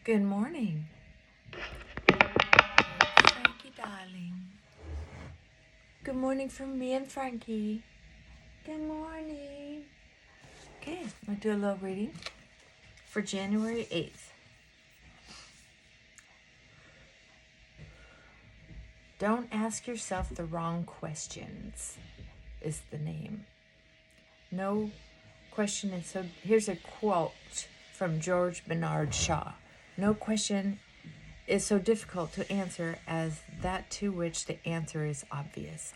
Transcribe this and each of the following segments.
Good morning. Frankie, darling. Good morning from me and Frankie. Good morning. Okay, I'm going to do a little reading for January 8th. Don't ask yourself the wrong questions is the name. No question is so... Here's a quote from George Bernard Shaw. No question is so difficult to answer as that to which the answer is obvious.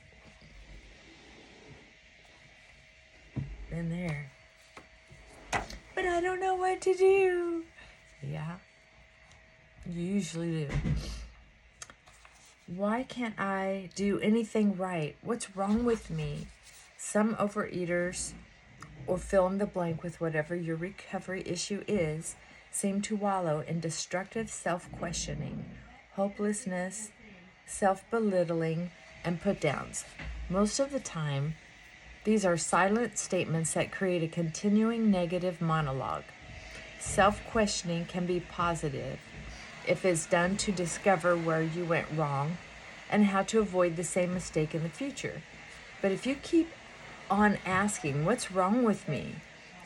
Been there. But I don't know what to do. Yeah, you usually do. Why can't I do anything right? What's wrong with me? Some overeaters, or fill in the blank with whatever your recovery issue is, seem to wallow in destructive self-questioning, hopelessness, self-belittling, and put-downs. Most of the time, these are silent statements that create a continuing negative monologue. Self-questioning can be positive if it's done to discover where you went wrong and how to avoid the same mistake in the future. But if you keep on asking, what's wrong with me?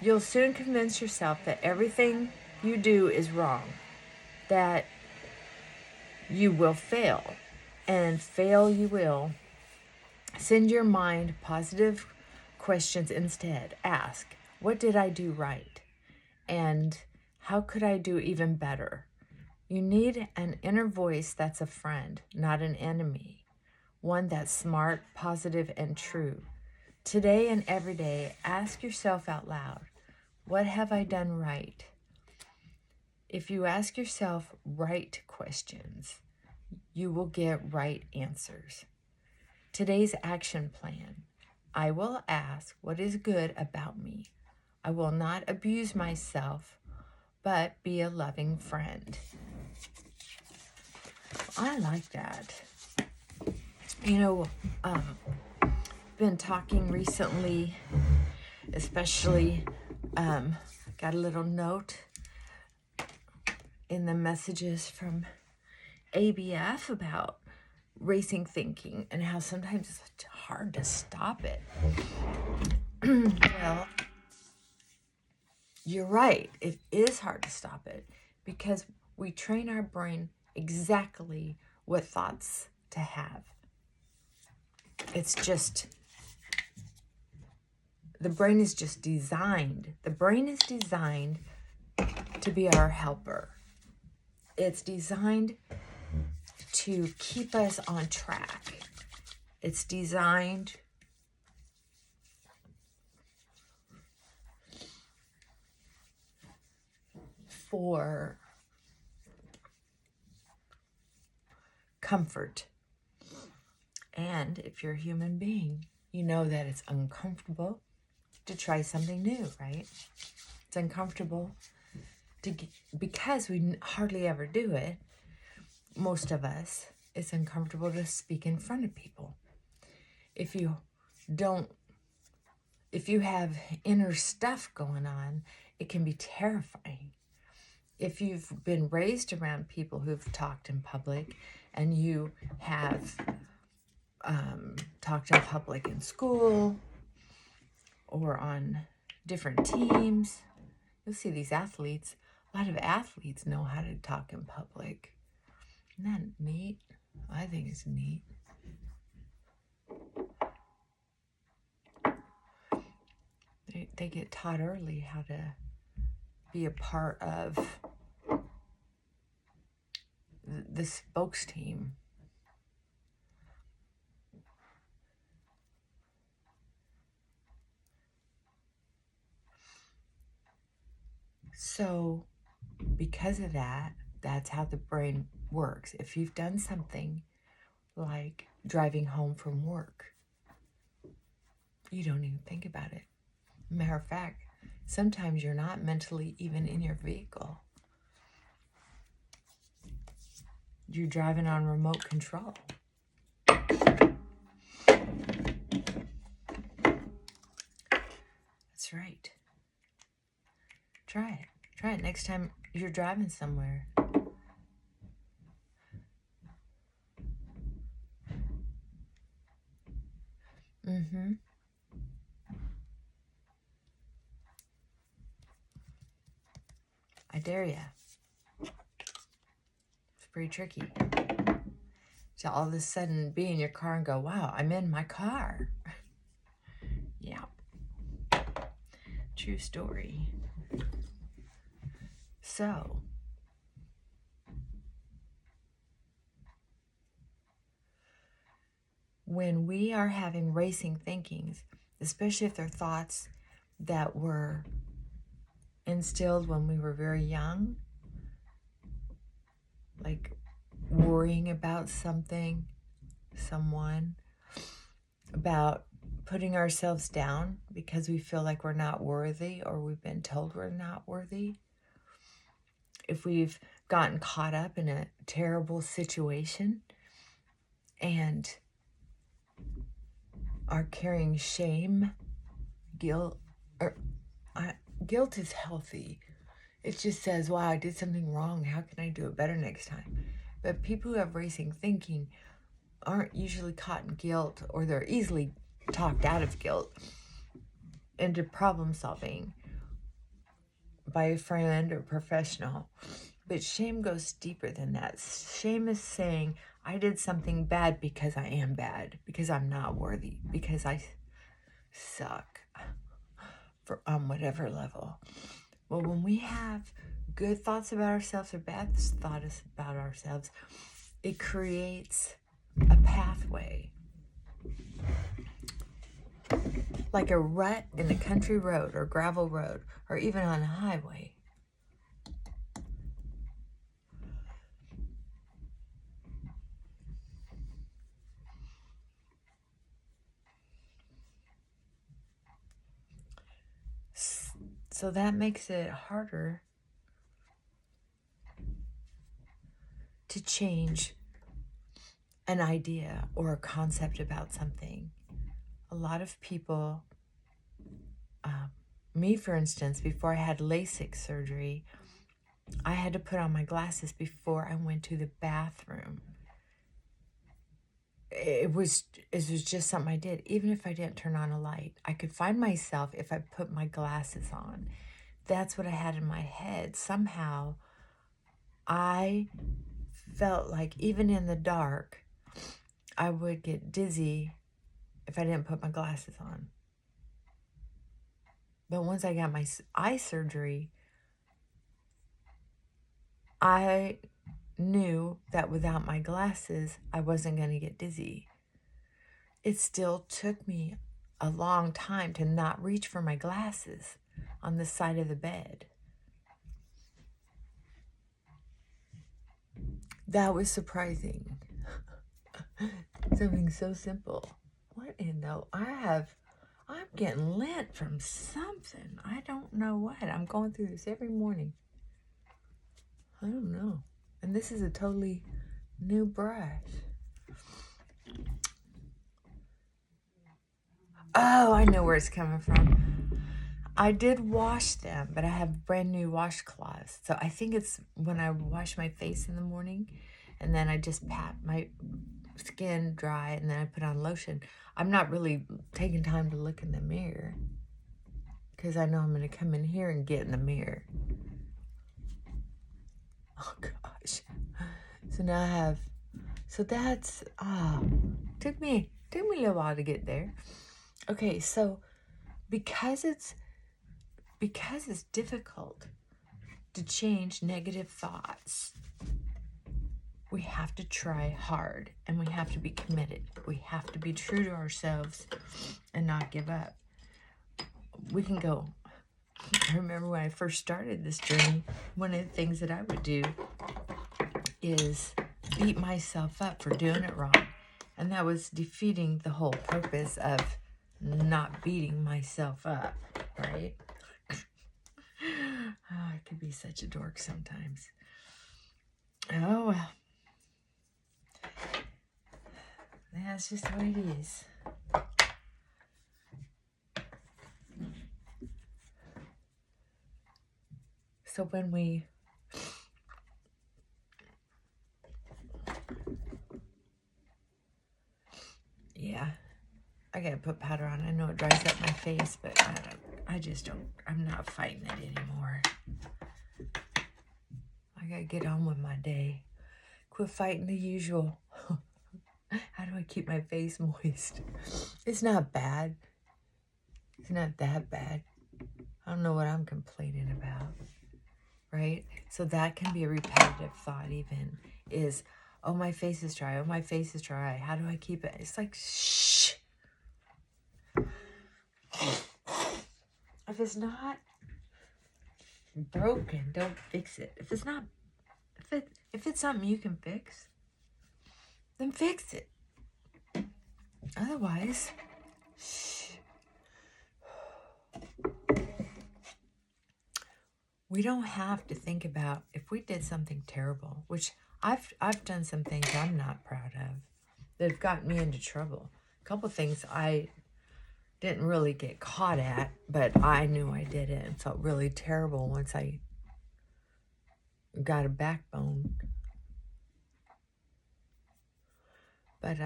You'll soon convince yourself that everything you do is wrong, that you will fail, and fail you will. Send your mind positive questions instead. Ask, what did I do right? And how could I do even better? You need an inner voice that's a friend, not an enemy. One that's smart, positive, and true. Today and every day, ask yourself out loud, what have I done right? If you ask yourself right questions, you will get right answers. Today's action plan. I will ask what is good about me. I will not abuse myself, but be a loving friend. I like that. You know, been talking recently, especially, got a little note in the messages from ABF about racing thinking and how sometimes it's hard to stop it. Well, you're right. It is hard to stop it because we train our brain exactly what thoughts to have. It's just, the brain is just designed. The brain is designed to be our helper. It's designed to keep us on track. It's designed for comfort. And if you're a human being, you know that it's uncomfortable to try something new, right? It's uncomfortable because we hardly ever do it. Most of us, it's uncomfortable to speak in front of people. If you have inner stuff going on, it can be terrifying. If you've been raised around people who've talked in public and you have talked in public in school or on different teams, you'll see these athletes. A lot of athletes know how to talk in public. Isn't that neat? I think it's neat. They get taught early how to be a part of the spokes team. So because of that, that's how the brain works. If you've done something like driving home from work, you don't even think about it. Matter of fact, sometimes you're not mentally even in your vehicle. You're driving on remote control. That's right. Try it. Try it next next time you're driving somewhere. I dare ya. It's pretty tricky. To all of a sudden be in your car and go, wow, I'm in my car. Yeah. True story. So, when we are having racing thinkings, especially if they're thoughts that were instilled when we were very young, like worrying about something, someone, about putting ourselves down because we feel like we're not worthy or we've been told we're not worthy. If we've gotten caught up in a terrible situation and are carrying shame, guilt, guilt is healthy. It just says, wow, I did something wrong. How can I do it better next time? But people who have racing thinking aren't usually caught in guilt, or they're easily talked out of guilt into problem solving by a friend or professional. But shame goes deeper than that. Shame is saying, I did something bad because I am bad, because I'm not worthy, because I suck on whatever level. Well, when we have good thoughts about ourselves or bad thoughts about ourselves, it creates a pathway. Like a rut in a country road or gravel road or even on a highway. So that makes it harder to change an idea or a concept about something. A lot of people, me for instance, before I had LASIK surgery, I had to put on my glasses before I went to the bathroom. It was just something I did. Even if I didn't turn on a light, I could find myself if I put my glasses on. That's what I had in my head. Somehow, I felt like even in the dark, I would get dizzy if I didn't put my glasses on. But once I got my eye surgery, I knew that without my glasses, I wasn't going to get dizzy. It still took me a long time to not reach for my glasses on the side of the bed. That was surprising. Something so simple. What in the... I'm getting lint from something. I don't know what. I'm going through this every morning. I don't know. And this is a totally new brush. Oh, I know where it's coming from. I did wash them, but I have brand new washcloths. So I think it's when I wash my face in the morning and then I just pat my skin dry and then I put on lotion. I'm not really taking time to look in the mirror because I know I'm going to come in here and get in the mirror. Oh gosh. So now I have, so that's, took me a little while to get there. Okay, so because it's difficult to change negative thoughts, we have to try hard and we have to be committed. We have to be true to ourselves and not give up. We can go. I remember when I first started this journey, one of the things that I would do is beat myself up for doing it wrong. And that was defeating the whole purpose of not beating myself up, right? Oh, I could be such a dork sometimes. Oh, well. That's just the way it is. So when we... Yeah, I gotta put powder on. I know it dries up my face, but I'm not fighting it anymore. I gotta get on with my day. Quit fighting the usual. How do I keep my face moist? It's not bad. It's not that bad. I don't know what I'm complaining about, right? So that can be a repetitive thought even, is, oh, my face is dry. Oh, my face is dry. How do I keep it? It's like, shh. If it's not broken, don't fix it. If it's something you can fix, then fix it. Otherwise, shh. We don't have to think about if we did something terrible, which I've done some things I'm not proud of that have gotten me into trouble. A couple things I didn't really get caught at, but I knew I did it and felt really terrible once I got a backbone. But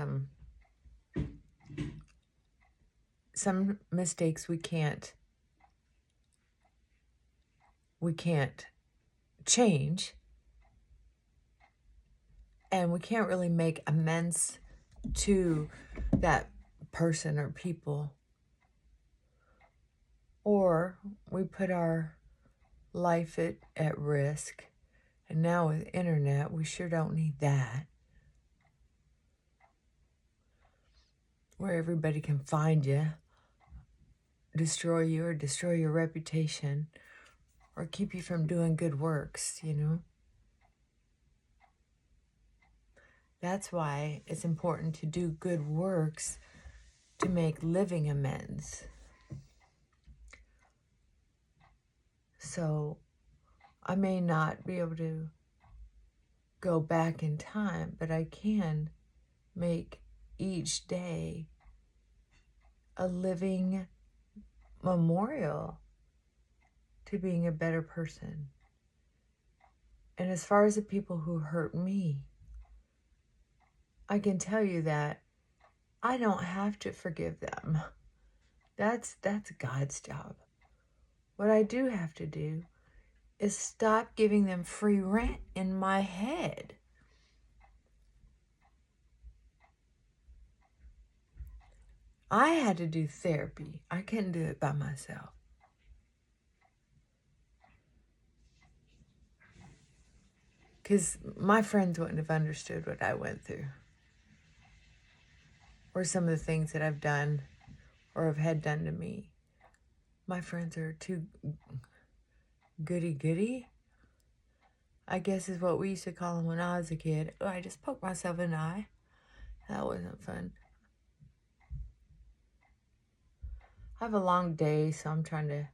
some mistakes we can't change, and we can't really make amends to that person or people, or we put our life at risk. And now with internet, we sure don't need that, where everybody can find you, destroy you, or destroy your reputation, or keep you from doing good works, you know. That's why it's important to do good works to make living amends. So I may not be able to go back in time, but I can make each day a living memorial to being a better person. And as far as the people who hurt me, I can tell you that I don't have to forgive them. That's God's job. What I do have to do is stop giving them free rent in my head. I had to do therapy. I couldn't do it by myself. Because my friends wouldn't have understood what I went through, or some of the things that I've done or have had done to me. My friends are too goody-goody, I guess is what we used to call them when I was a kid. Oh, I just poked myself in the eye. That wasn't fun. I have a long day, so I'm trying to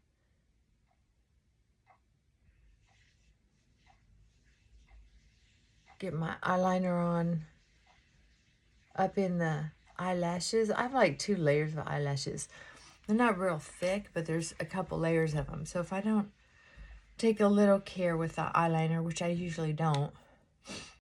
get my eyeliner on up in the eyelashes. I have like 2 layers of eyelashes. They're not real thick, but there's a couple layers of them. So if I don't take a little care with the eyeliner, which I usually don't,